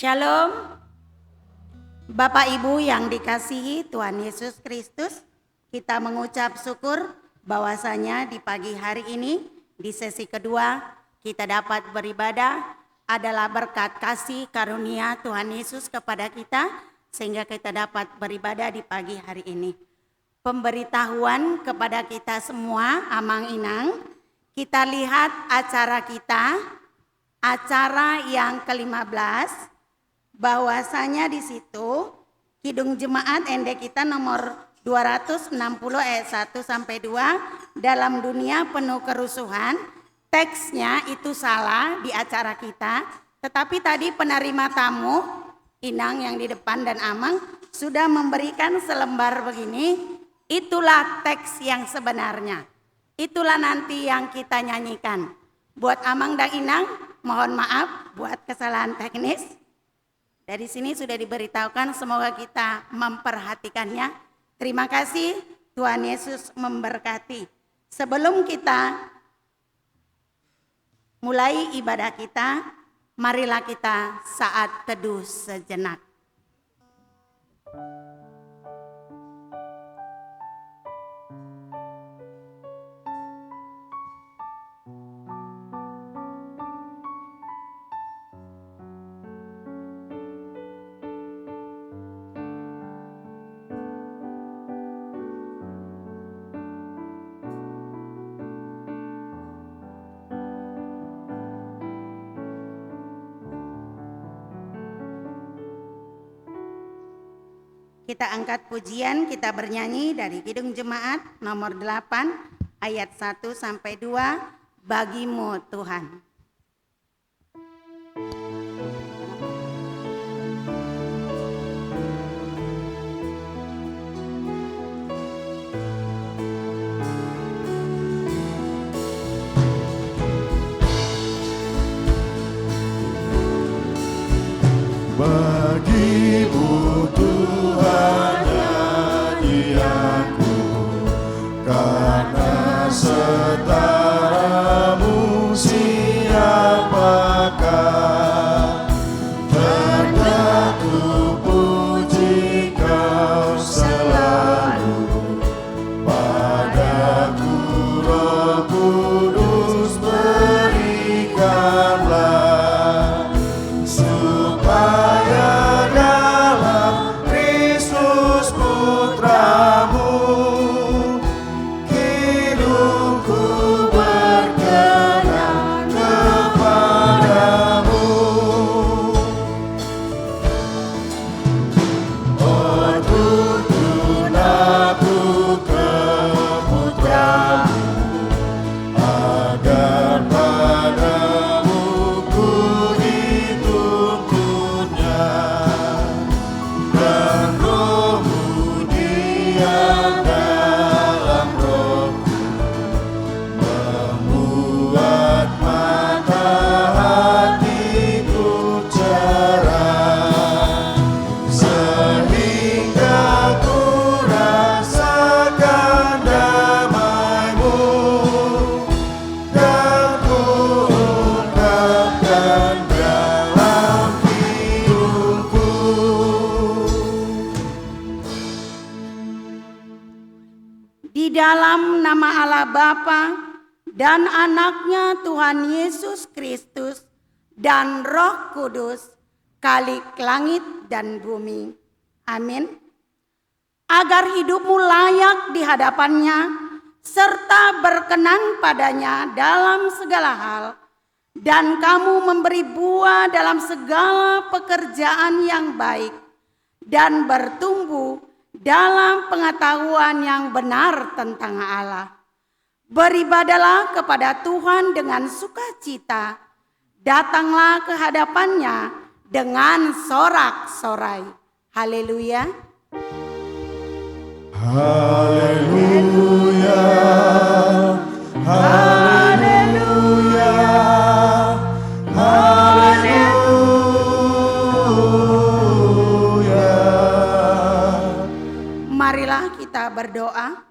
Shalom, Bapak Ibu yang dikasihi Tuhan Yesus Kristus. Kita mengucap syukur bahwasanya di pagi hari ini, di sesi kedua, kita dapat beribadah adalah berkat kasih karunia Tuhan Yesus kepada kita, sehingga kita dapat beribadah di pagi hari ini. Pemberitahuan kepada kita semua, Amang Inang, kita lihat acara kita, acara yang ke-15, bahwasanya di situ Kidung Jemaat ND kita nomor 260 ayat 1 sampai 2, dalam dunia penuh kerusuhan. Teksnya itu salah di acara kita, tetapi tadi penerima tamu Inang yang di depan dan Amang sudah memberikan selembar begini. Itulah teks yang sebenarnya. Itulah nanti yang kita nyanyikan. Buat Amang dan Inang, mohon maaf buat kesalahan teknis. Dari sini sudah diberitahukan, semoga kita memperhatikannya. Terima kasih, Tuhan Yesus memberkati. Sebelum kita mulai ibadah kita, marilah kita saat teduh sejenak. Kita angkat pujian, kita bernyanyi dari Kidung Jemaat nomor 8 ayat 1 sampai 2, Bagimu Tuhan. Bagimu Tuhan nyanyianku, karena setaramu siapakah, hendak ku puji Kau selalu. Padaku Roh Kudus berikanlah, supaya dalam Kristus Putramu hidupku berkenan kepadamu. Oh, tuntun aku ke Putramu, agar padamu ku dituntunnya, dan Roh-Mu diam dalam rohku, membuat mata hatiku cerah, sehingga ku rasakan damai-Mu, dan ku ungkapkan dalam hidupku. Di dalam nama Allah Bapa dan Anaknya Tuhan Yesus Kristus dan Roh Kudus, Khalik langit dan bumi. Amin. Agar hidupmu layak di hadapannya, serta berkenan padanya dalam segala hal, dan kamu memberi buah dalam segala pekerjaan yang baik, dan bertumbuh dalam pengetahuan yang benar tentang Allah. Beribadalah kepada Tuhan dengan sukacita, datanglah ke hadapannya dengan sorak-sorai. Haleluya. Haleluya, haleluya, haleluya. Marilah kita berdoa.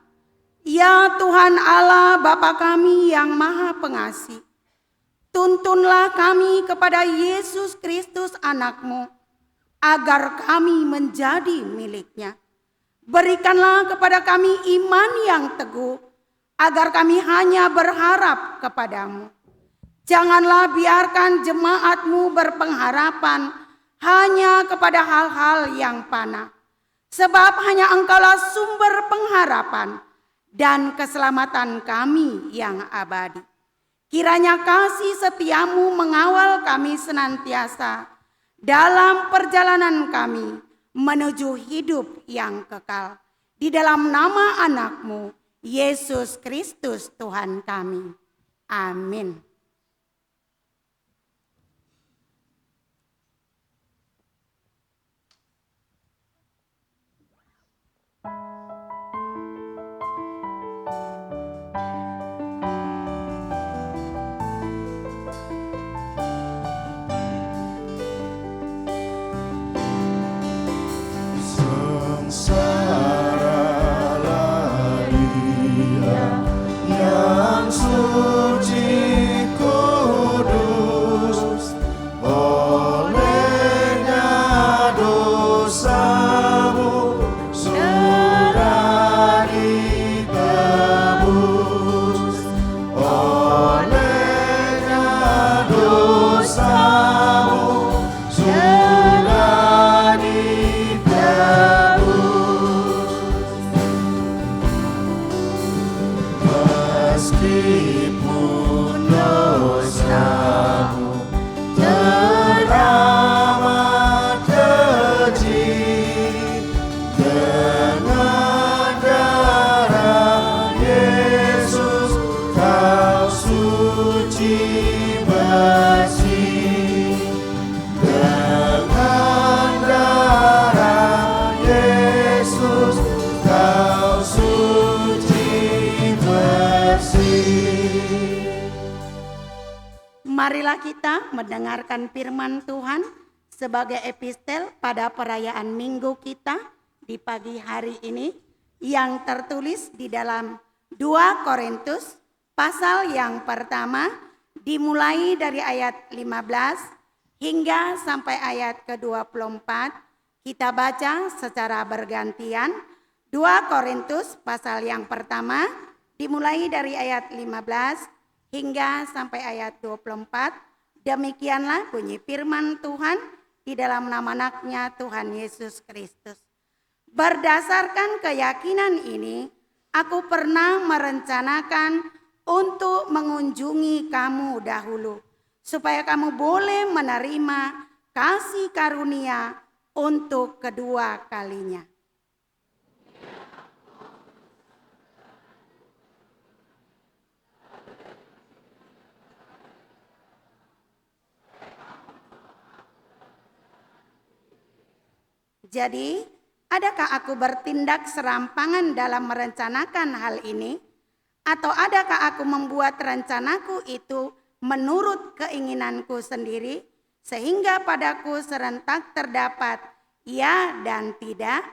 Ya Tuhan Allah Bapa kami yang Maha Pengasih, tuntunlah kami kepada Yesus Kristus anak-Mu, agar kami menjadi milik-Nya. Berikanlah kepada kami iman yang teguh, agar kami hanya berharap kepadamu. Janganlah biarkan jemaat-Mu berpengharapan hanya kepada hal-hal yang fana, sebab hanya Engkaulah sumber pengharapan dan keselamatan kami yang abadi. Kiranya kasih setiamu mengawal kami senantiasa dalam perjalanan kami menuju hidup yang kekal. Di dalam nama anak-Mu, Yesus Kristus Tuhan kami. Amin. Sengsaralah Dia yang suci kudus, olehnya dosamu sudah ditebus, olehnya dosamu sudah meskipun dosamu teramat keji, dengan darah Yesus kau suci bersih. Dengan darah Yesus kau suci bersih. Marilah kita mendengarkan firman Tuhan sebagai epistel pada perayaan Minggu kita di pagi hari ini yang tertulis di dalam 2 Korintus pasal yang pertama dimulai dari ayat 15 hingga sampai ayat ke-24. Kita baca secara bergantian. 2 Korintus pasal yang pertama dimulai dari ayat 15 hingga sampai ayat 24. Demikianlah bunyi firman Tuhan di dalam nama anaknya Tuhan Yesus Kristus. Berdasarkan keyakinan ini, aku pernah merencanakan untuk mengunjungi kamu dahulu, supaya kamu boleh menerima kasih karunia untuk kedua kalinya. Jadi, adakah aku bertindak serampangan dalam merencanakan hal ini? Atau adakah aku membuat rencanaku itu menurut keinginanku sendiri, sehingga padaku serentak terdapat ya dan tidak?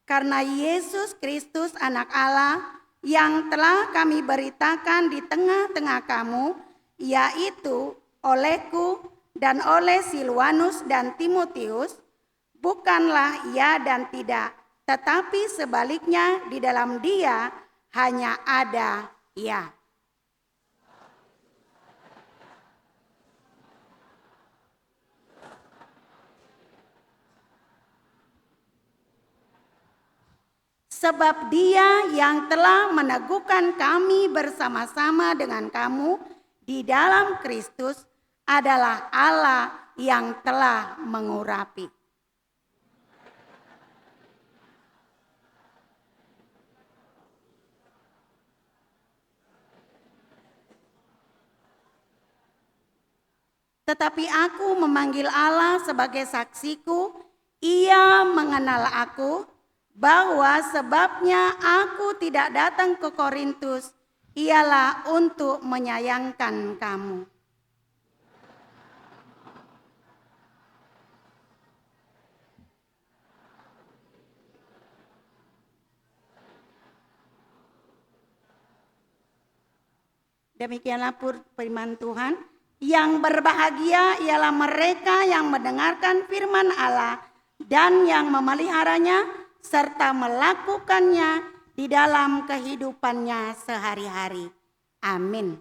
Karena Yesus Kristus anak Allah yang telah kami beritakan di tengah-tengah kamu, yaitu olehku dan oleh Silwanus dan Timotius, bukanlah ya dan tidak, tetapi sebaliknya di dalam dia hanya ada ya. Sebab dia yang telah meneguhkan kami bersama-sama dengan kamu di dalam Kristus adalah Allah yang telah mengurapi. Tetapi aku memanggil Allah sebagai saksiku, Ia mengenal aku, bahwa sebabnya aku tidak datang ke Korintus ialah untuk menyayangkan kamu. Demikianlah firman Tuhan. Yang berbahagia ialah mereka yang mendengarkan firman Allah dan yang memeliharanya serta melakukannya di dalam kehidupannya sehari-hari. Amin.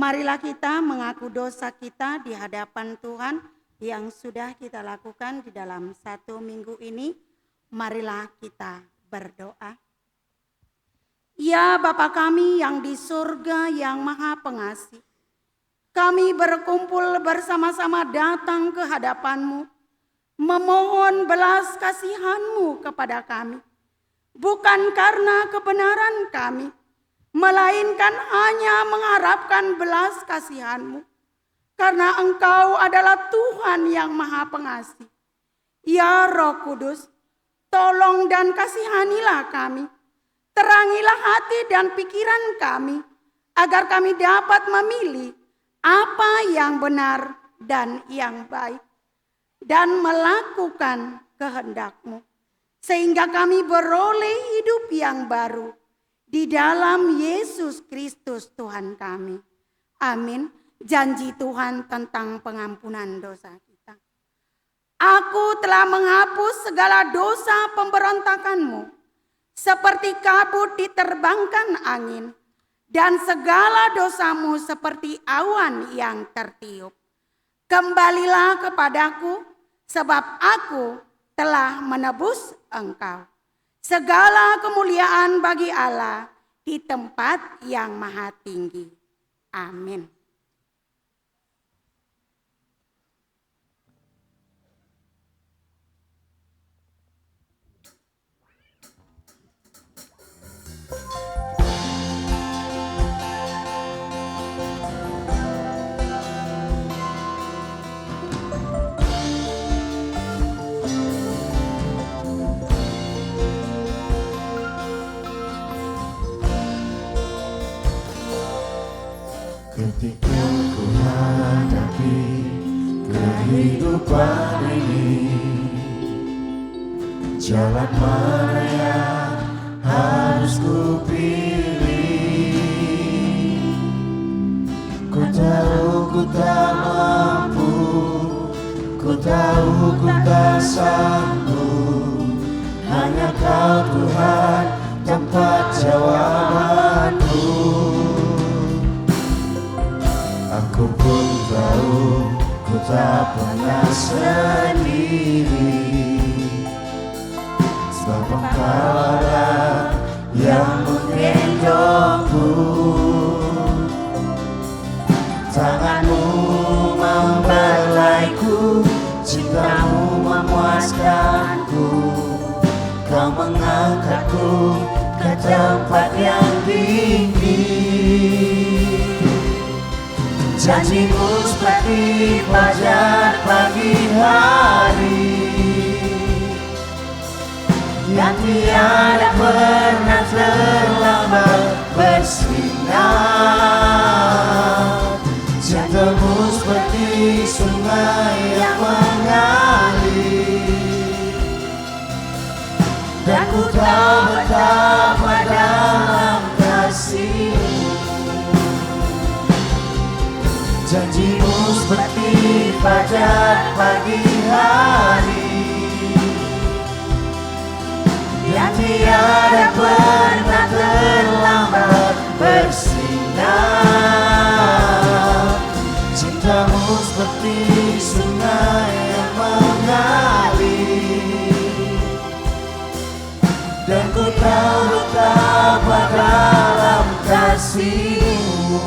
Marilah kita mengaku dosa kita di hadapan Tuhan yang sudah kita lakukan di dalam 1 minggu ini. Marilah kita berdoa. Ya Bapa kami yang di surga yang maha pengasih, kami berkumpul bersama-sama datang ke hadapan-Mu, memohon belas kasihan-Mu kepada kami, bukan karena kebenaran kami, melainkan hanya mengharapkan belas kasihan-Mu, karena Engkau adalah Tuhan yang maha pengasih. Ya Roh Kudus, tolong dan kasihanilah kami, terangilah hati dan pikiran kami, agar kami dapat memilih apa yang benar dan yang baik, dan melakukan kehendak-Mu, sehingga kami beroleh hidup yang baru di dalam Yesus Kristus Tuhan kami. Amin. Janji Tuhan tentang pengampunan dosa kita. Aku telah menghapus segala dosa pemberontakanmu, seperti kabut diterbangkan angin, dan segala dosamu seperti awan yang tertiup. Kembalilah kepadaku, sebab aku telah menebus engkau. Segala kemuliaan bagi Allah di tempat yang maha tinggi. Amin. Ketika ku hadapi kehidupan ini, jalan mana yang harus ku pilih? Ku tahu ku tak mampu, ku tahu ku tak sanggup. Hanya Kau Tuhan tempat jawabanku. Aku pun tahu ku tak pernah sendiri, sebab Engkau ada yang menggendongku, tanganmu membelaiku, cintamu memuaskanku, kau mengangkatku ke tempat yang tinggi. Janjimu seperti fajar pagi hari yang tiada pernah terlambat bersinar. Cintamu seperti sungai yang mengalir, dan ku tahu betapa dalam kasih-Mu. Janjimu seperti fajar pagi hari yang tiada pernah terlambat bersinar. Cintamu seperti sungai yang mengalir, dan ku tahu betapa dalam kasih-Mu.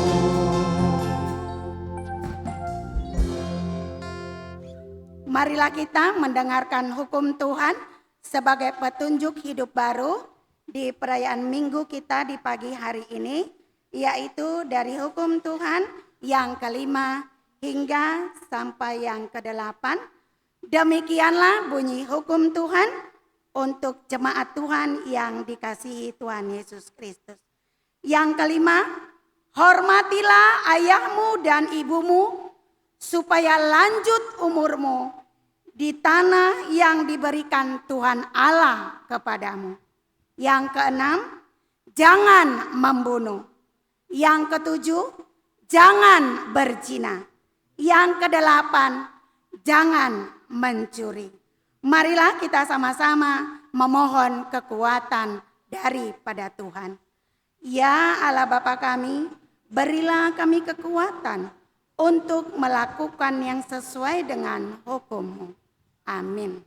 Marilah kita mendengarkan hukum Tuhan sebagai petunjuk hidup baru di perayaan Minggu kita di pagi hari ini, yaitu dari hukum Tuhan yang kelima hingga sampai yang ke-8. Demikianlah bunyi hukum Tuhan untuk jemaat Tuhan yang dikasihi Tuhan Yesus Kristus. Yang kelima, hormatilah ayahmu dan ibumu supaya lanjut umurmu di tanah yang diberikan Tuhan Allah kepadamu. Yang keenam, jangan membunuh. Yang ketujuh, jangan berzina. Yang kedelapan, jangan mencuri. Marilah kita sama-sama memohon kekuatan daripada Tuhan. Ya Allah Bapa kami, berilah kami kekuatan untuk melakukan yang sesuai dengan hukum-Mu. Amin.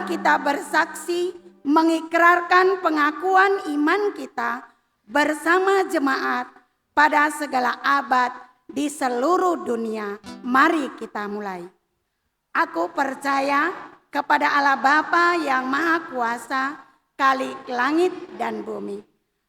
Marilah kita bersaksi mengikrarkan pengakuan iman kita bersama jemaat pada segala abad di seluruh dunia. Mari kita mulai. Aku percaya kepada Allah Bapa yang Maha Kuasa, Khalik langit dan bumi.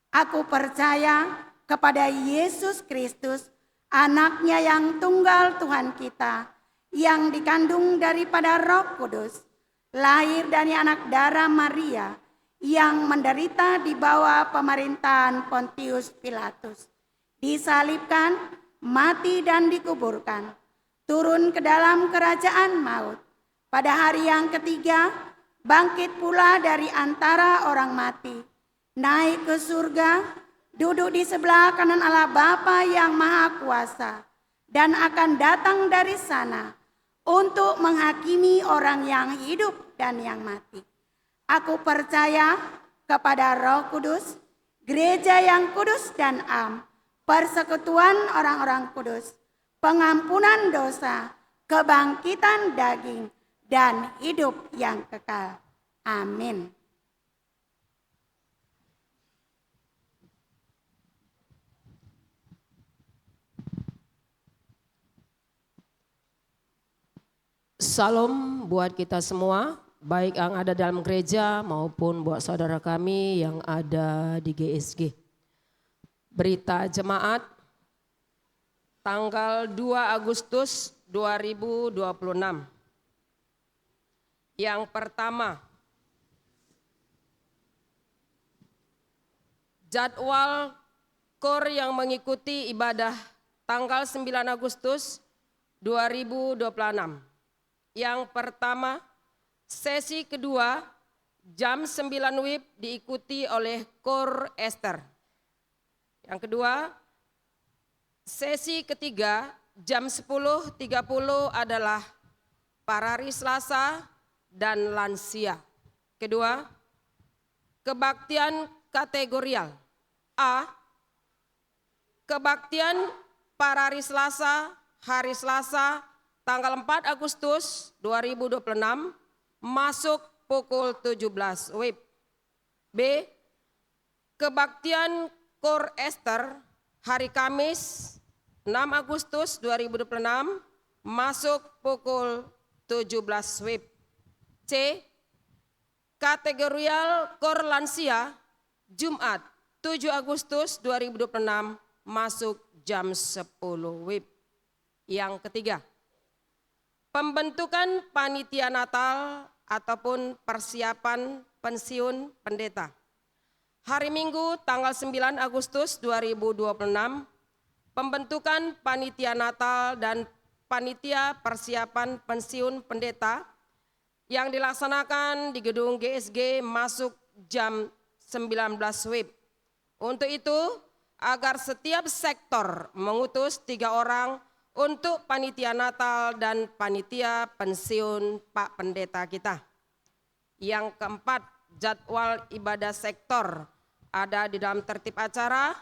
Aku percaya kepada Yesus Kristus, Anaknya yang tunggal Tuhan kita, yang dikandung daripada Roh Kudus, lahir dari anak darah Maria, yang menderita di bawah pemerintahan Pontius Pilatus, disalibkan, mati dan dikuburkan, turun ke dalam kerajaan maut. Pada hari yang ketiga, bangkit pula dari antara orang mati, naik ke surga, duduk di sebelah kanan Allah Bapa yang Maha Kuasa, dan akan datang dari sana untuk menghakimi orang yang hidup dan yang mati. Aku percaya kepada Roh Kudus, gereja yang kudus dan am, persekutuan orang-orang kudus, pengampunan dosa, kebangkitan daging, dan hidup yang kekal. Amin. Salam buat kita semua, baik yang ada dalam gereja maupun buat saudara kami yang ada di GSG. Berita jemaat tanggal 2 Agustus 2026. Yang pertama, jadwal KOR yang mengikuti ibadah tanggal 9 Agustus 2026. Yang pertama, sesi kedua jam 9 WIB diikuti oleh KOR Ester. Yang kedua, sesi ketiga jam 10.30 adalah parari Selasa dan lansia. Kedua, kebaktian kategorial. A, kebaktian parari Selasa, hari Selasa, tanggal 4 Agustus 2026 masuk pukul 17 WIB. B, kebaktian KOR Ester hari Kamis 6 Agustus 2026 masuk pukul 17 WIB. C, kategorial KOR Lansia Jumat 7 Agustus 2026 masuk jam 10 WIB. Yang ketiga, pembentukan panitia Natal ataupun persiapan pensiun pendeta. Hari Minggu tanggal 9 Agustus 2026, pembentukan panitia Natal dan panitia persiapan pensiun pendeta yang dilaksanakan di gedung GSG masuk jam 19 WIB. Untuk itu, agar setiap sektor mengutus 3 orang untuk panitia Natal dan panitia pensiun Pak Pendeta kita. Yang keempat, jadwal ibadah sektor ada di dalam tertib acara,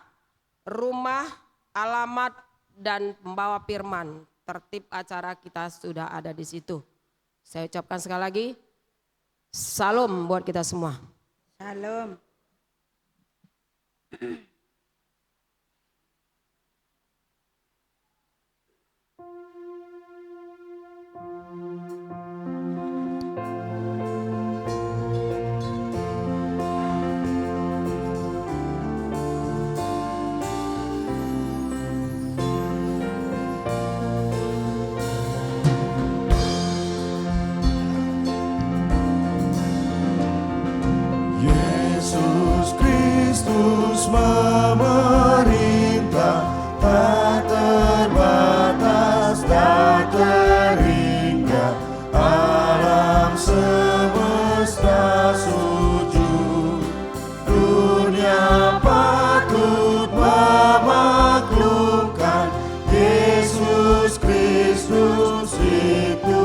rumah, alamat, dan pembawa firman. Tertib acara kita sudah ada di situ. Saya ucapkan sekali lagi, salam buat kita semua. Salam. Yesus Kristus memerintah, tak terbatas, tak terhingga. Alam semesta sujud, dunia patut memaklumkan Yesus Kristus itu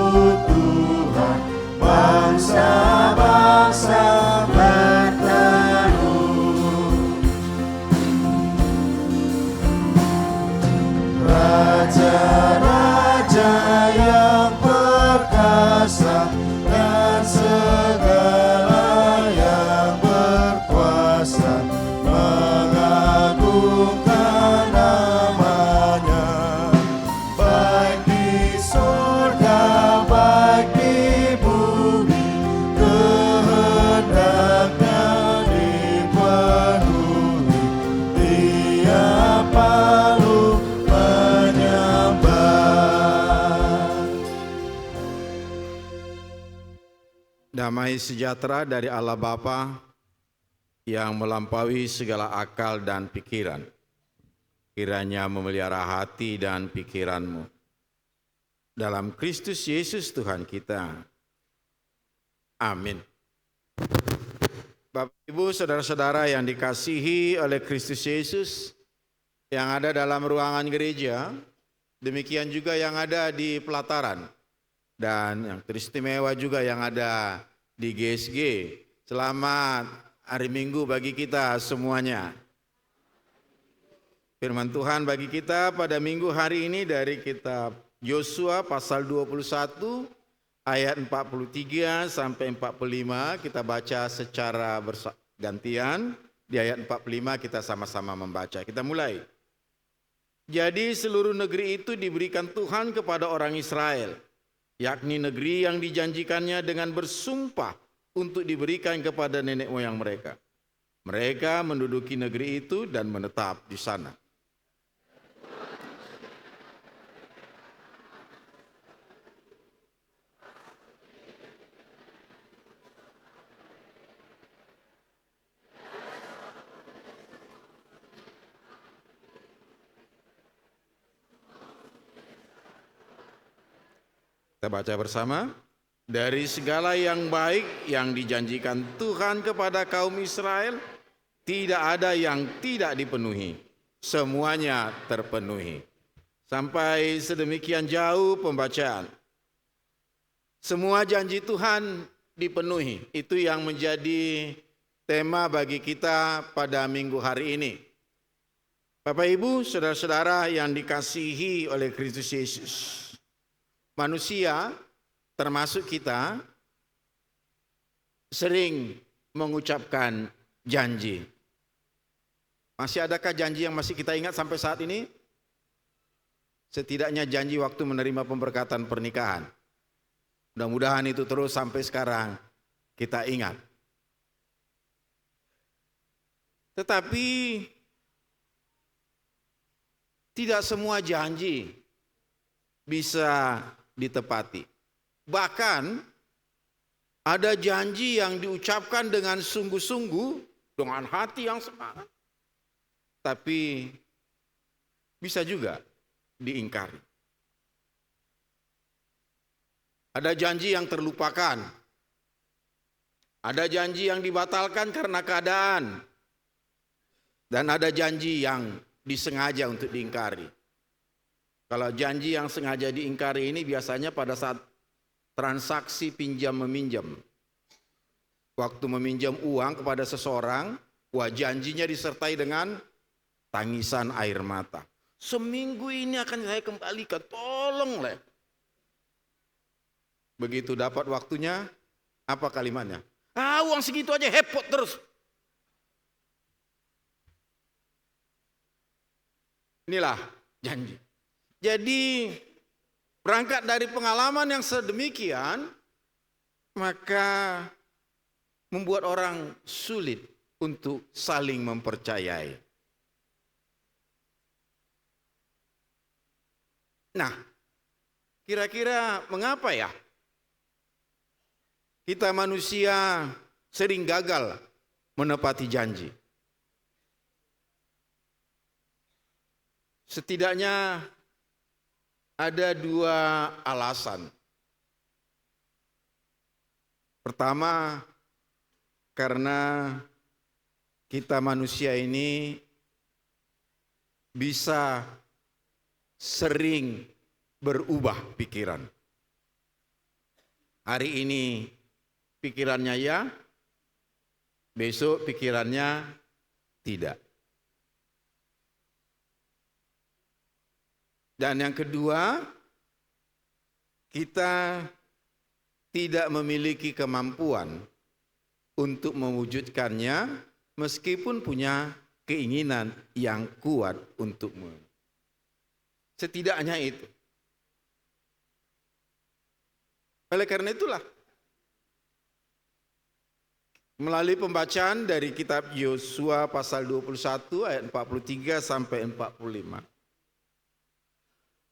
Tuhan. Bangsa-bangsa berteduh, raja-raja yang perkasa dan segala Damai sejahtera dari Allah Bapa yang melampaui segala akal dan pikiran, kiranya memelihara hati dan pikiranmu dalam Kristus Yesus Tuhan kita. Amin. Bapak, Ibu, saudara-saudara yang dikasihi oleh Kristus Yesus yang ada dalam ruangan gereja, demikian juga yang ada di pelataran, dan yang teristimewa juga yang ada di GSG. Selamat hari Minggu bagi kita semuanya. Firman Tuhan bagi kita pada minggu hari ini dari kitab Yosua pasal 21 ayat 43 sampai 45. Kita baca secara bergantian. Di ayat 45 kita sama-sama membaca. Kita mulai. Jadi seluruh negeri itu diberikan Tuhan kepada orang Israel, yakni negeri yang dijanjikannya dengan bersumpah untuk diberikan kepada nenek moyang mereka. Mereka menduduki negeri itu dan menetap di sana. Kita baca bersama. Dari segala yang baik yang dijanjikan Tuhan kepada kaum Israel, tidak ada yang tidak dipenuhi. Semuanya terpenuhi. Sampai sedemikian jauh pembacaan. Semua janji Tuhan dipenuhi. Itu yang menjadi tema bagi kita pada minggu hari ini. Bapak, Ibu, saudara-saudara yang dikasihi oleh Kristus Yesus. Manusia, termasuk kita, sering mengucapkan janji. Masih adakah janji yang masih kita ingat sampai saat ini? Setidaknya janji waktu menerima pemberkatan pernikahan. Mudah-mudahan itu terus sampai sekarang kita ingat. Tetapi tidak semua janji bisa ditepati. Bahkan ada janji yang diucapkan dengan sungguh-sungguh, dengan hati yang semangat, tapi bisa juga diingkari. Ada janji yang terlupakan. Ada janji yang dibatalkan karena keadaan. Dan ada janji yang disengaja untuk diingkari. Kalau janji yang sengaja diingkari ini biasanya pada saat transaksi pinjam-meminjam. Waktu meminjam uang kepada seseorang, janjinya disertai dengan tangisan air mata. Seminggu ini akan saya kembalikan, tolonglah. Begitu dapat waktunya, apa kalimatnya? Uang segitu aja hepot terus. Inilah janji. Jadi berangkat dari pengalaman yang sedemikian, maka membuat orang sulit untuk saling mempercayai. Nah, kira-kira mengapa ya kita manusia sering gagal menepati janji? Setidaknya ada dua alasan. Pertama, karena kita manusia ini bisa sering berubah pikiran. Hari ini pikirannya ya, besok pikirannya tidak. Dan yang kedua, kita tidak memiliki kemampuan untuk mewujudkannya meskipun punya keinginan yang kuat untukmu. Setidaknya itu. Oleh karena itulah, melalui pembacaan dari kitab Yosua pasal 21 ayat 43 sampai 45,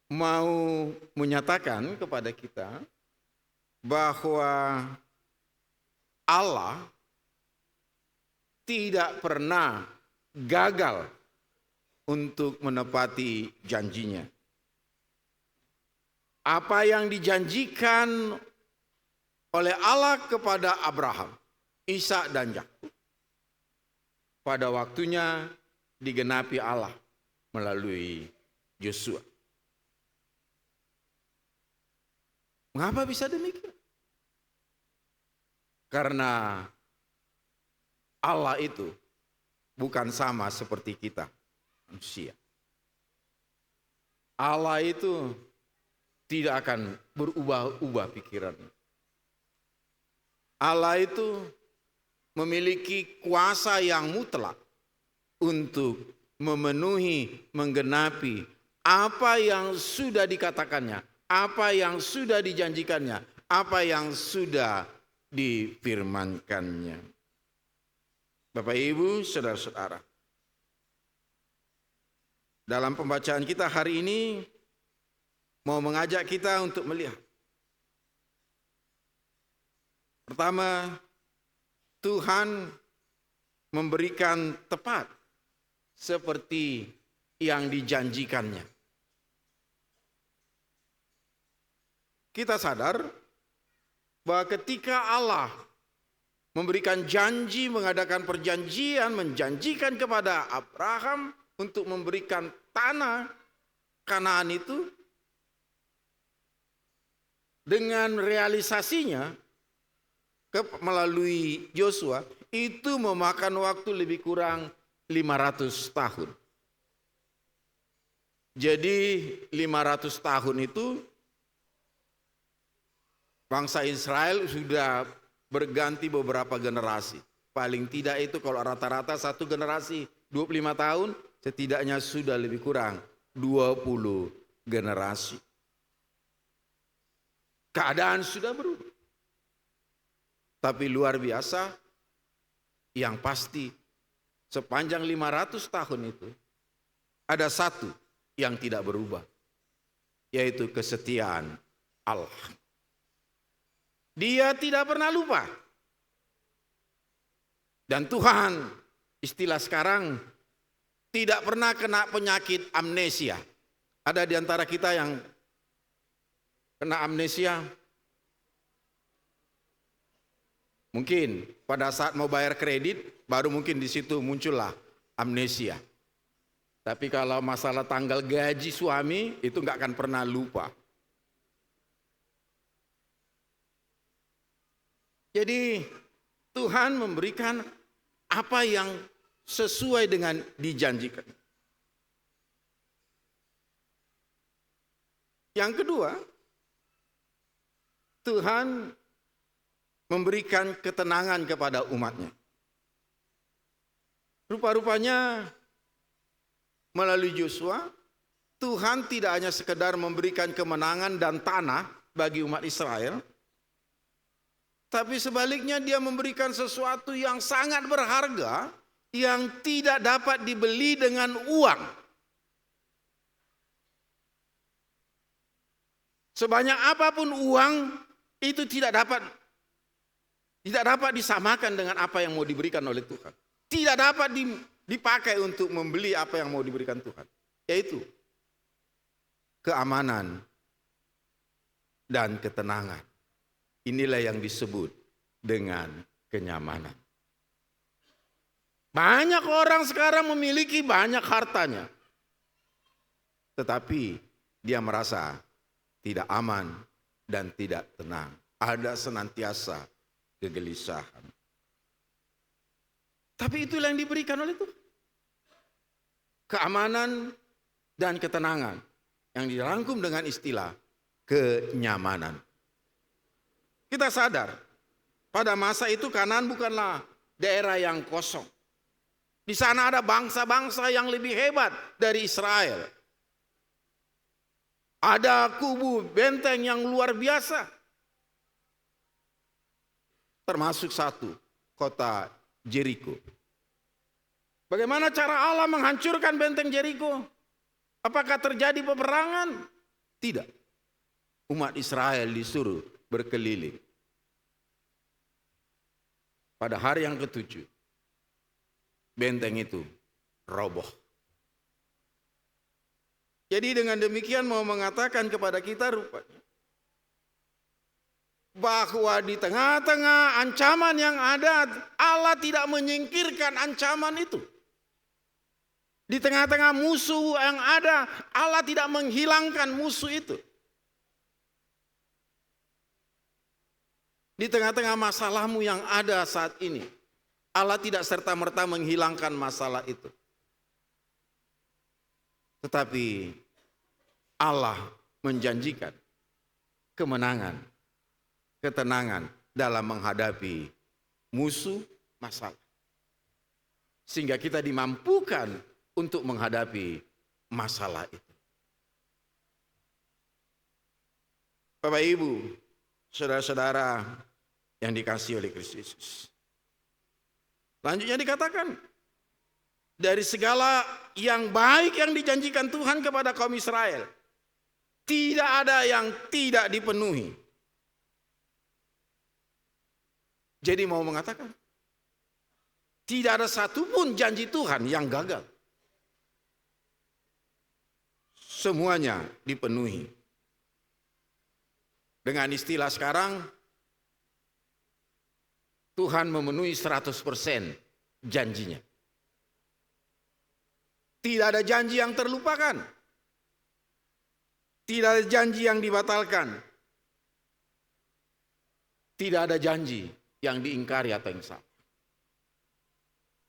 mau menyatakan kepada kita bahwa Allah tidak pernah gagal untuk menepati janjinya. Apa yang dijanjikan oleh Allah kepada Abraham, Ishak dan Yakub, pada waktunya digenapi Allah melalui Yosua. Mengapa bisa demikian? Karena Allah itu bukan sama seperti kita manusia. Allah itu tidak akan berubah-ubah pikirannya. Allah itu memiliki kuasa yang mutlak untuk memenuhi, menggenapi apa yang sudah dikatakannya, apa yang sudah dijanjikannya, apa yang sudah difirmankannya. Bapak, Ibu, saudara-saudara, dalam pembacaan kita hari ini mau mengajak kita untuk melihat. Pertama, Tuhan memberikan tepat seperti yang dijanjikannya. Kita sadar bahwa ketika Allah memberikan janji, mengadakan perjanjian, menjanjikan kepada Abraham untuk memberikan tanah Kanaan itu, dengan realisasinya melalui Yosua itu memakan waktu lebih kurang 500 tahun. Jadi 500 tahun itu bangsa Israel sudah berganti beberapa generasi. Paling tidak itu kalau rata-rata satu generasi 25 tahun, setidaknya sudah lebih kurang 20 generasi. Keadaan sudah berubah. Tapi luar biasa, yang pasti sepanjang 500 tahun itu ada satu yang tidak berubah, yaitu kesetiaan Allah. Dia tidak pernah lupa. Dan Tuhan, istilah sekarang, tidak pernah kena penyakit amnesia. Ada di antara kita yang kena amnesia? Mungkin pada saat mau bayar kredit, baru mungkin di situ muncullah amnesia. Tapi kalau masalah tanggal gaji suami, itu nggak akan pernah lupa. Jadi Tuhan memberikan apa yang sesuai dengan dijanjikan. Yang kedua, Tuhan memberikan ketenangan kepada umatnya. Rupa-rupanya melalui Yosua, Tuhan tidak hanya sekedar memberikan kemenangan dan tanah bagi umat Israel, tapi sebaliknya dia memberikan sesuatu yang sangat berharga yang tidak dapat dibeli dengan uang. Sebanyak apapun uang itu tidak dapat disamakan dengan apa yang mau diberikan oleh Tuhan. Tidak dapat dipakai untuk membeli apa yang mau diberikan Tuhan. Yaitu keamanan dan ketenangan. Inilah yang disebut dengan kenyamanan. Banyak orang sekarang memiliki banyak hartanya. Tetapi dia merasa tidak aman dan tidak tenang. Ada senantiasa kegelisahan. Tapi itulah yang diberikan oleh Tuhan. Keamanan dan ketenangan yang dirangkum dengan istilah kenyamanan. Kita sadar pada masa itu Kanaan bukanlah daerah yang kosong. Di sana ada bangsa-bangsa yang lebih hebat dari Israel. Ada kubu benteng yang luar biasa. Termasuk satu, kota Jeriko. Bagaimana cara Allah menghancurkan benteng Jeriko? Apakah terjadi peperangan? Tidak. Umat Israel disuruh berkeliling. pada hari yang ketujuh, benteng itu roboh. Jadi dengan demikian mau mengatakan kepada kita rupanya bahwa di tengah-tengah ancaman yang ada, Allah tidak menyingkirkan ancaman itu. Di tengah-tengah musuh yang ada, Allah tidak menghilangkan musuh itu. Di tengah-tengah masalahmu yang ada saat ini, Allah tidak serta-merta menghilangkan masalah itu. Tetapi Allah menjanjikan kemenangan, ketenangan dalam menghadapi musuh masalah. Sehingga kita dimampukan untuk menghadapi masalah itu. Bapak Ibu, saudara-saudara yang dikasihi oleh Kristus Yesus. Selanjutnya dikatakan, dari segala yang baik yang dijanjikan Tuhan kepada kaum Israel, tidak ada yang tidak dipenuhi. Jadi mau mengatakan, tidak ada satupun janji Tuhan yang gagal. Semuanya dipenuhi. Dengan istilah sekarang, Tuhan memenuhi 100% janjinya. Tidak ada janji yang terlupakan. Tidak ada janji yang dibatalkan. Tidak ada janji yang diingkari atau yang salah.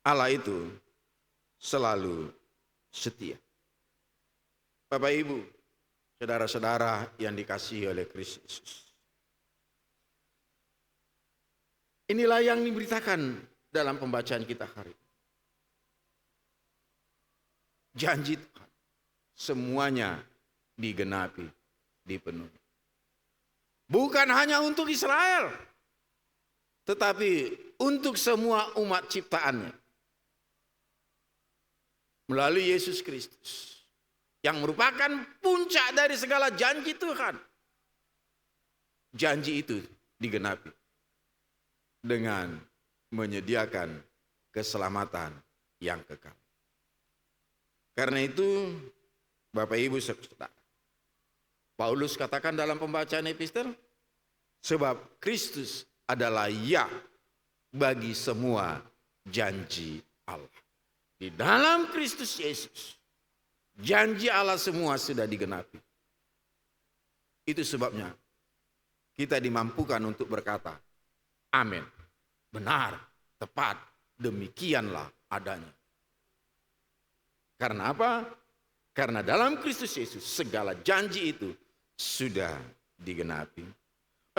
Allah itu selalu setia. Bapak Ibu, saudara-saudara yang dikasihi oleh Kristus Yesus. Inilah yang diberitakan dalam pembacaan kita hari ini. Janji Tuhan semuanya digenapi, dipenuhi. Bukan hanya untuk Israel, tetapi untuk semua umat ciptaannya. Melalui Yesus Kristus, yang merupakan puncak dari segala janji Tuhan. Janji itu digenapi dengan menyediakan keselamatan yang kekal. Karena itu, Bapak Ibu saudara, Paulus katakan dalam pembacaan epistel, sebab Kristus adalah ya bagi semua janji Allah. Di dalam Kristus Yesus, janji Allah semua sudah digenapi. Itu sebabnya kita dimampukan untuk berkata, amin, benar, tepat, demikianlah adanya. Karena apa? Karena dalam Kristus Yesus segala janji itu sudah digenapi.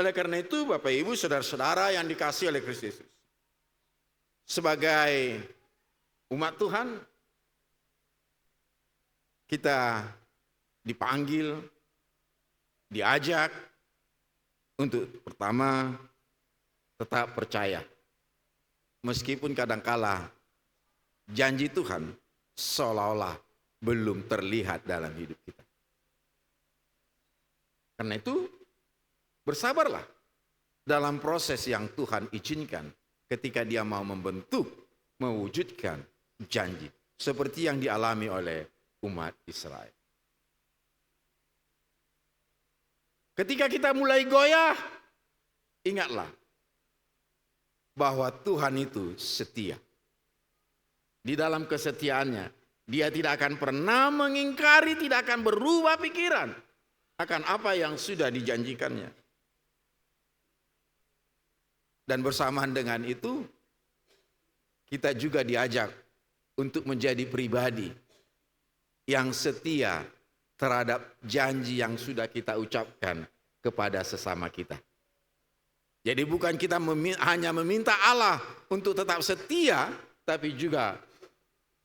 Oleh karena itu Bapak Ibu saudara-saudara yang dikasihi oleh Kristus Yesus, sebagai umat Tuhan, kita dipanggil, diajak untuk pertama tetap percaya. Meskipun kadangkala janji Tuhan seolah-olah belum terlihat dalam hidup kita. Karena itu bersabarlah dalam proses yang Tuhan izinkan ketika Dia mau membentuk, mewujudkan janji. Seperti yang dialami oleh umat Israel. Ketika kita mulai goyah, ingatlah bahwa Tuhan itu setia. Di dalam kesetiaannya, Dia tidak akan pernah mengingkari, tidak akan berubah pikiran akan apa yang sudah dijanjikannya. Dan bersamaan dengan itu, kita juga diajak untuk menjadi pribadi yang setia terhadap janji yang sudah kita ucapkan kepada sesama kita. Jadi bukan kita hanya meminta Allah untuk tetap setia, tapi juga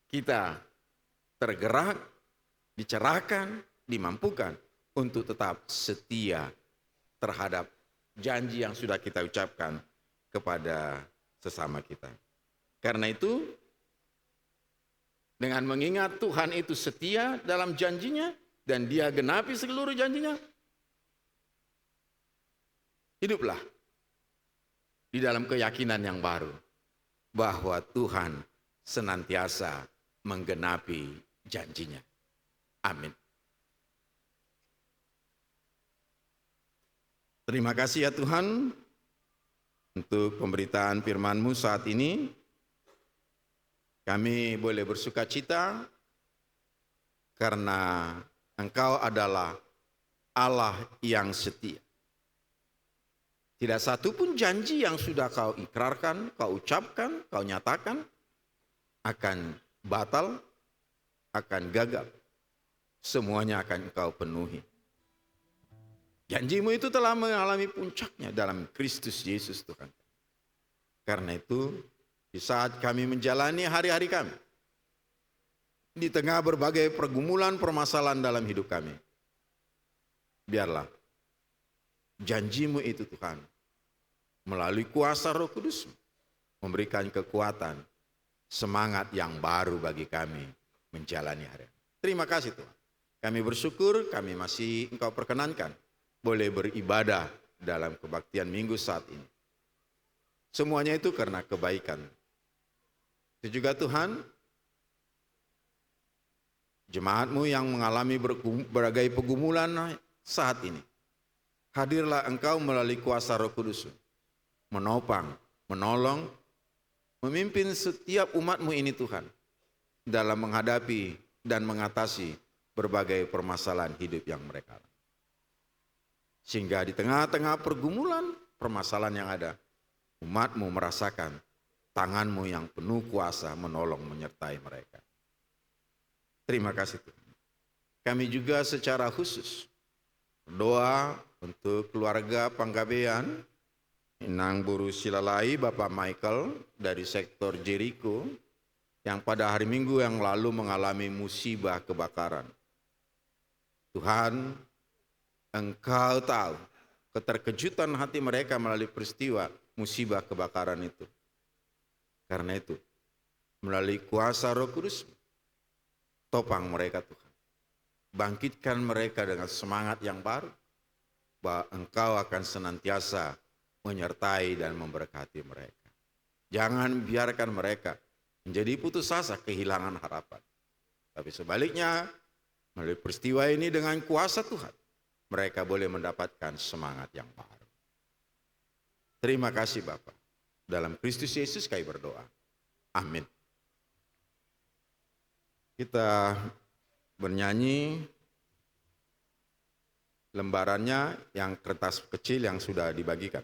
kita tergerak, dicerahkan, dimampukan untuk tetap setia terhadap janji yang sudah kita ucapkan kepada sesama kita. Karena itu, dengan mengingat Tuhan itu setia dalam janjinya dan Dia genapi seluruh janjinya, hiduplah di dalam keyakinan yang baru bahwa Tuhan senantiasa menggenapi janjinya. Amin. Terima kasih ya Tuhan untuk pemberitaan firman-Mu saat ini. Kami boleh bersuka cita karena Engkau adalah Allah yang setia. Tidak satu pun janji yang sudah Kau ikrarkan, Kau ucapkan, Kau nyatakan akan batal, akan gagal. Semuanya akan Engkau penuhi. Janji-Mu itu telah mengalami puncaknya dalam Kristus Yesus Tuhan. Karena itu, di saat kami menjalani hari-hari kami, di tengah berbagai pergumulan permasalahan dalam hidup kami, biarlah janji-Mu itu Tuhan, melalui kuasa Roh Kudus, memberikan kekuatan, semangat yang baru bagi kami menjalani hari. Terima kasih Tuhan. Kami bersyukur, kami masih Engkau perkenankan boleh beribadah dalam kebaktian minggu saat ini. Semuanya itu karena kebaikan. Itu juga Tuhan, jemaat-Mu yang mengalami berbagai pergumulan saat ini. Hadirlah Engkau melalui kuasa Roh Kudus, menopang, menolong, memimpin setiap umat-Mu ini Tuhan, dalam menghadapi dan mengatasi berbagai permasalahan hidup yang mereka alami. Sehingga di tengah-tengah pergumulan permasalahan yang ada, umat-Mu merasakan tangan-Mu yang penuh kuasa menolong menyertai mereka. Terima kasih Tuhan. Kami juga secara khusus berdoa untuk keluarga Panggabean, Inang Buru Silalai, Bapak Michael dari sektor Jericho, yang pada hari Minggu yang lalu mengalami musibah kebakaran. Tuhan, Engkau tahu keterkejutan hati mereka melalui peristiwa musibah kebakaran itu. Karena itu, melalui kuasa Roh Kudus, topang mereka Tuhan. Bangkitkan mereka dengan semangat yang baru, bahwa Engkau akan senantiasa menyertai dan memberkati mereka. Jangan biarkan mereka menjadi putus asa, kehilangan harapan. Tapi sebaliknya, melalui peristiwa ini dengan kuasa Tuhan, mereka boleh mendapatkan semangat yang baru. Terima kasih Bapa. Dalam Kristus Yesus kami berdoa. Amin. Kita bernyanyi lembarannya yang kertas kecil yang sudah dibagikan.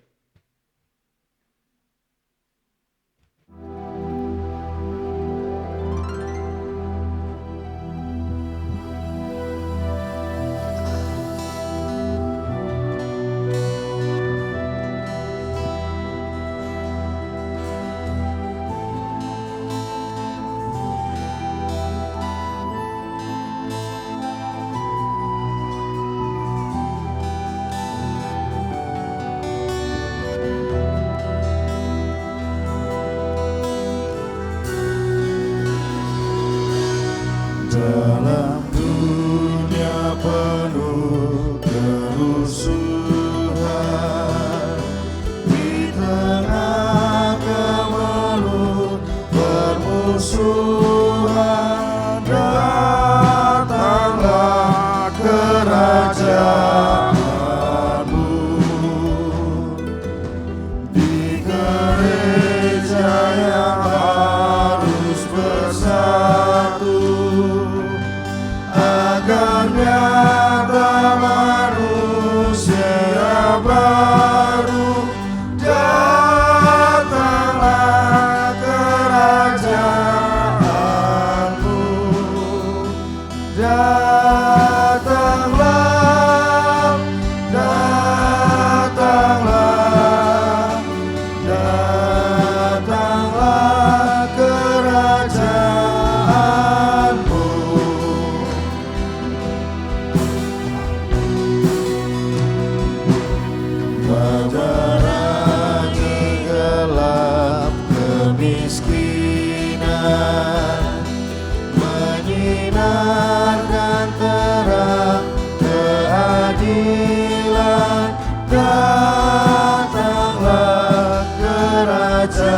Dalam dunia penuh kerusuhan, di tengah kemelut permusuhan, datanglah kerajaan-Mu. Di gereja yang harus bersatu, agar nyata manusia baru, datanglah kerajaan-Mu. Datanglah, datanglah, datanglah kerajaan-Mu. Menerangi gelap kemiskinan, menyinarkan terang keadilan, datanglah kerajaan.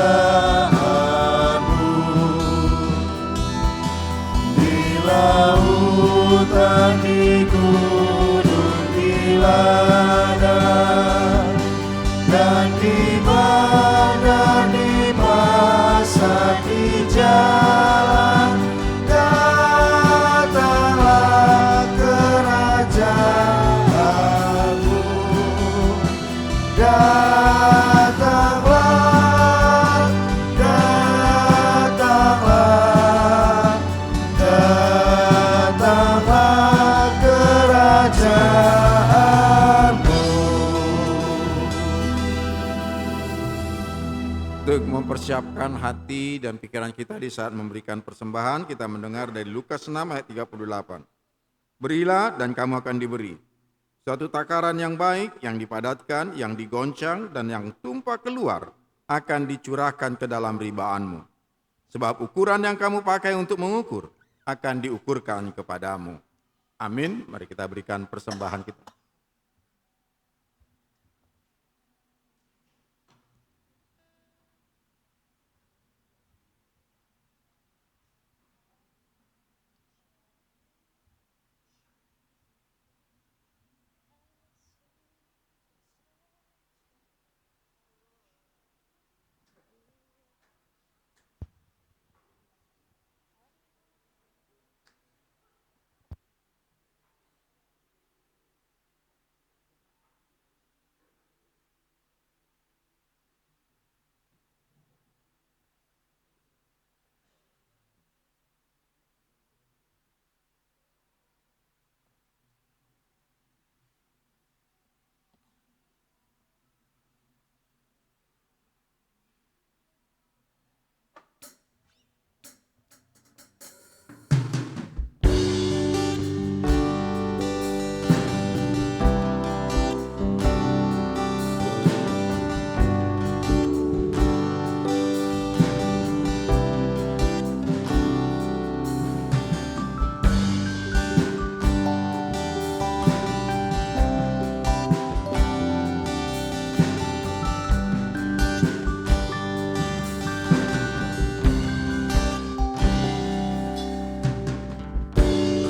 di gunung iladan dan di bandar di pasar di jalan, datanglah kerajaanmu, datanglah, datanglah, datanglah kerajaanmu. Untuk mempersiapkan hati dan pikiran kita di saat memberikan persembahan, kita mendengar dari Lukas 6 ayat 38. Berilah dan kamu akan diberi. Suatu takaran yang baik, yang dipadatkan, yang digoncang, dan yang tumpah keluar akan dicurahkan ke dalam ribaanmu. Sebab ukuran yang kamu pakai untuk mengukur akan diukurkan kepadamu. Amin. Mari kita berikan persembahan kita.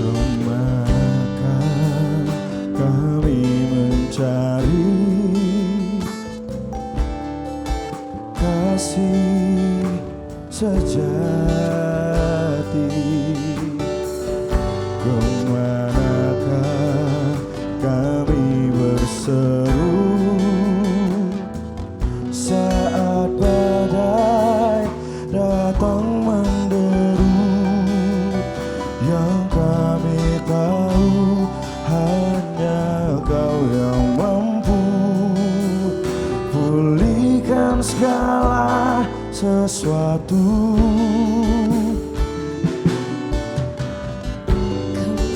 Kemanakah kami mencari kasih sejati? Kemanakah kami berseru saat badai datang menderu? Yang kami tahu hanya Kau yang mampu pulihkan segala sesuatu.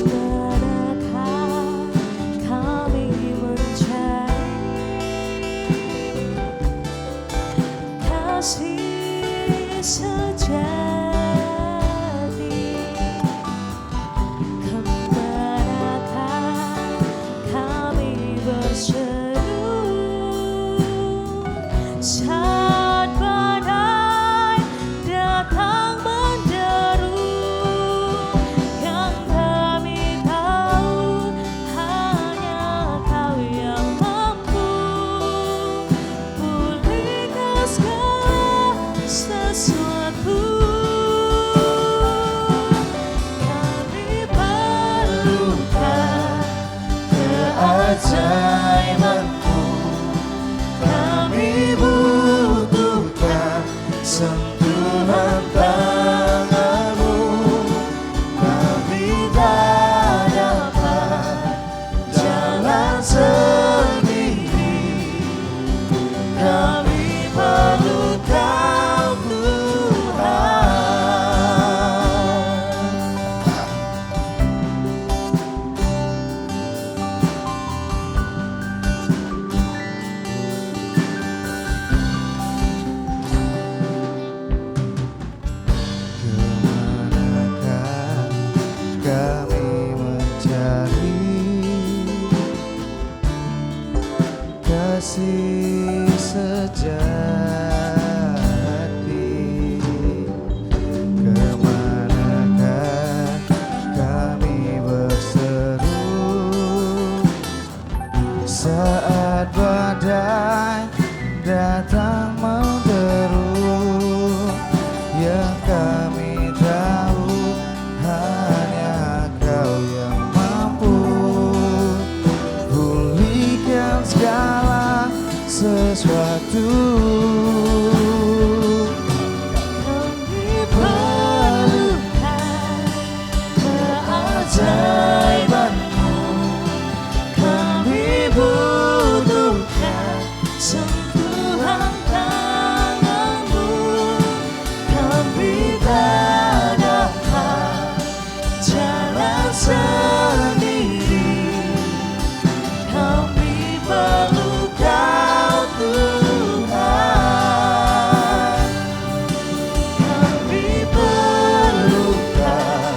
Kemanakah kami mencari kasih sejati? Kemanakah kami berseru saat badai datang menderu? Yang kami tahu hanya Kau yang mampu pulihkan segala sesuatu. Kami perlukan keajaiban-Mu, kami butuhkan sentuhan tangan-Mu. Kami tak dapat jalan sendiri, kami perlu Kau Tuhan. yang kami tahu hanya Kau yang mampu pulihkan segala sesuatu. Kami perlukan keajaiban-Mu, kami butuhkan sentuhan tangan-Mu, kami tak dapat jalan sendiri, kami perlu Kau Tuhan, kami perlukan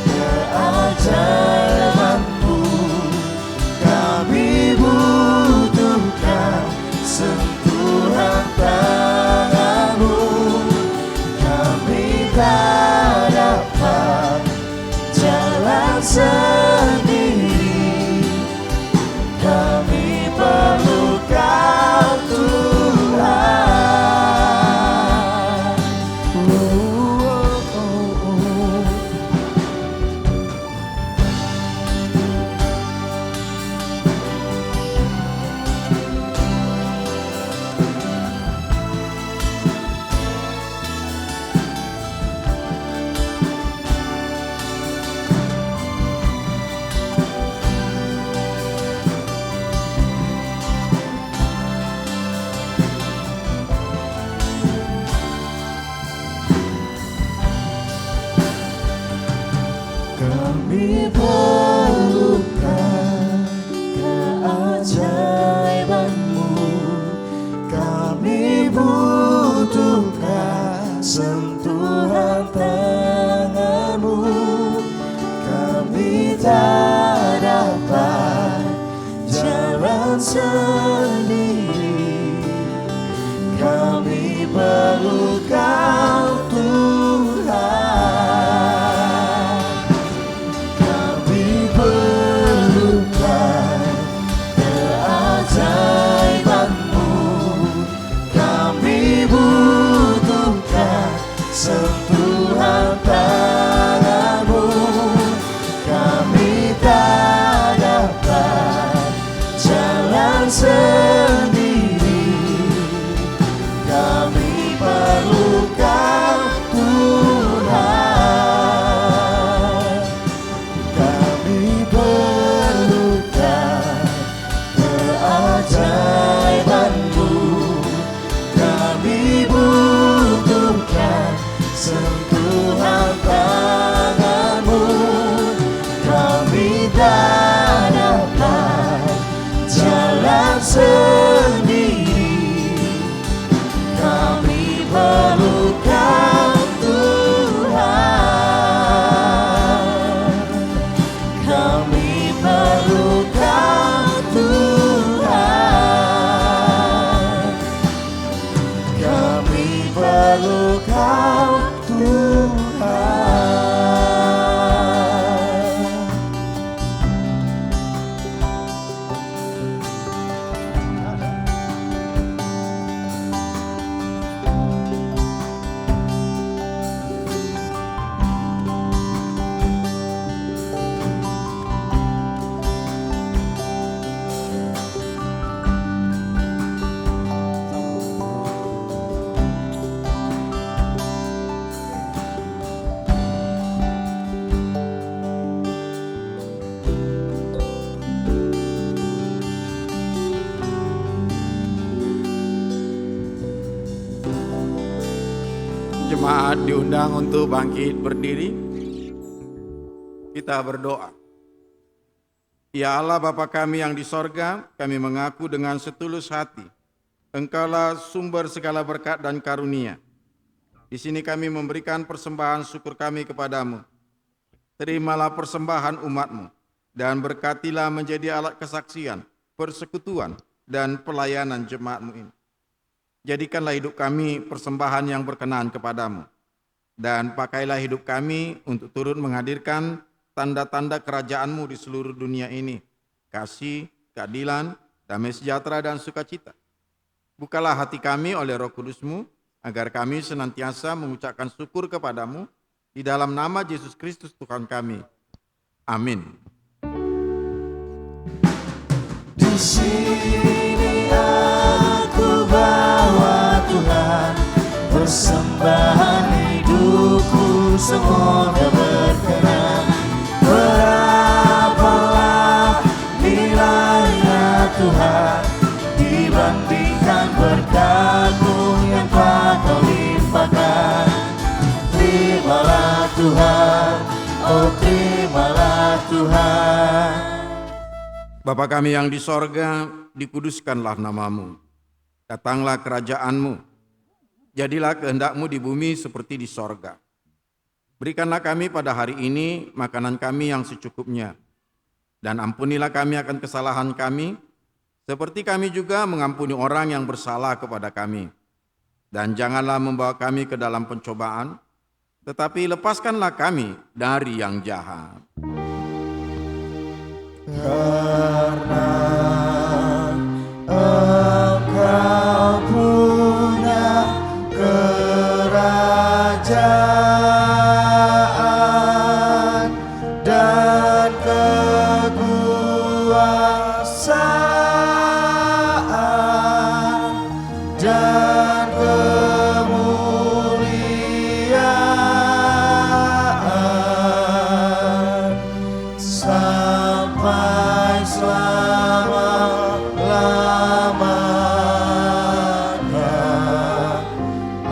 keajaiban-Mu, kami butuhkan sentuhan tangan-Mu, kami tak dapat jalan sendiri, kami perlu Kau Tuhan. Kami perlukan keajaiban-Mu, kami butuhkan sentuhan tangan-Mu, kami tak dapat jalan sendiri, kami perlu Kau Tuhan, kami perlukan keajaiban-Mu, kami butuhkan sentuhan tangan-Mu, kami tak dapat jalan sendiri, kami perlu Kau Tuhan, kami perlukan keajaiban-Mu, kami butuhkan sentuhan tangan-Mu, kami tak dapat jalan sendiri, kami perlu Kau Tuhan, kami perlu Kau Tuhan, kami perlu Kau Tuhan. Jemaat diundang untuk bangkit berdiri. Kita berdoa. Ya Allah Bapa kami yang di sorga, kami mengaku dengan setulus hati, Engkaulah sumber segala berkat dan karunia. Di sini kami memberikan persembahan syukur kami kepadamu. Terimalah persembahan umat-Mu, dan berkatilah menjadi alat kesaksian, persekutuan, dan pelayanan jemaat-Mu ini. Jadikanlah hidup kami persembahan yang berkenan kepadamu. Dan pakailah hidup kami untuk turut menghadirkan tanda-tanda kerajaan-Mu di seluruh dunia ini. Kasih, keadilan, damai sejahtera, dan sukacita. Bukalah hati kami oleh Roh Kudus-Mu, agar kami senantiasa mengucapkan syukur kepadamu di dalam nama Yesus Kristus Tuhan kami. Amin. Di sini aku bawa Tuhan, persembahan hidupku semoga berkenan. Berapalah nilainya Tuhan dibandingkan berkat-Mu yang telah Kau limpahkan. Terimalah Tuhan, oh terimalah Tuhan. Bapa kami yang di sorga, dikuduskanlah nama-Mu. Datanglah kerajaan-Mu. Jadilah kehendak-Mu di bumi seperti di sorga. Berikanlah kami pada hari ini makanan kami yang secukupnya. Dan ampunilah kami akan kesalahan kami, seperti kami juga mengampuni orang yang bersalah kepada kami. Dan janganlah membawa kami ke dalam pencobaan, tetapi lepaskanlah kami dari yang jahat. Karena Engkau punya kerajaan dan kekuasaan dan kemuliaan sampai selama-lamanya.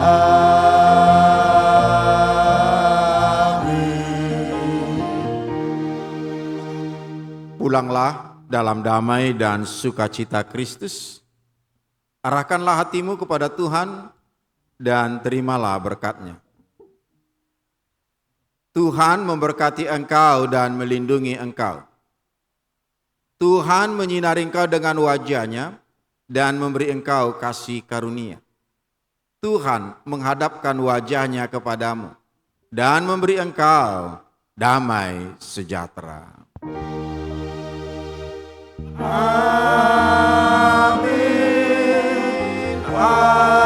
Amin. Pulanglah dalam damai dan sukacita Kristus. Arahkanlah hatimu kepada Tuhan dan terimalah berkat-Nya. Tuhan memberkati engkau dan melindungi engkau. Tuhan menyinari engkau dengan wajah-Nya dan memberi engkau kasih karunia. Tuhan menghadapkan wajah-Nya kepadamu dan memberi engkau damai sejahtera. Amin. Amin.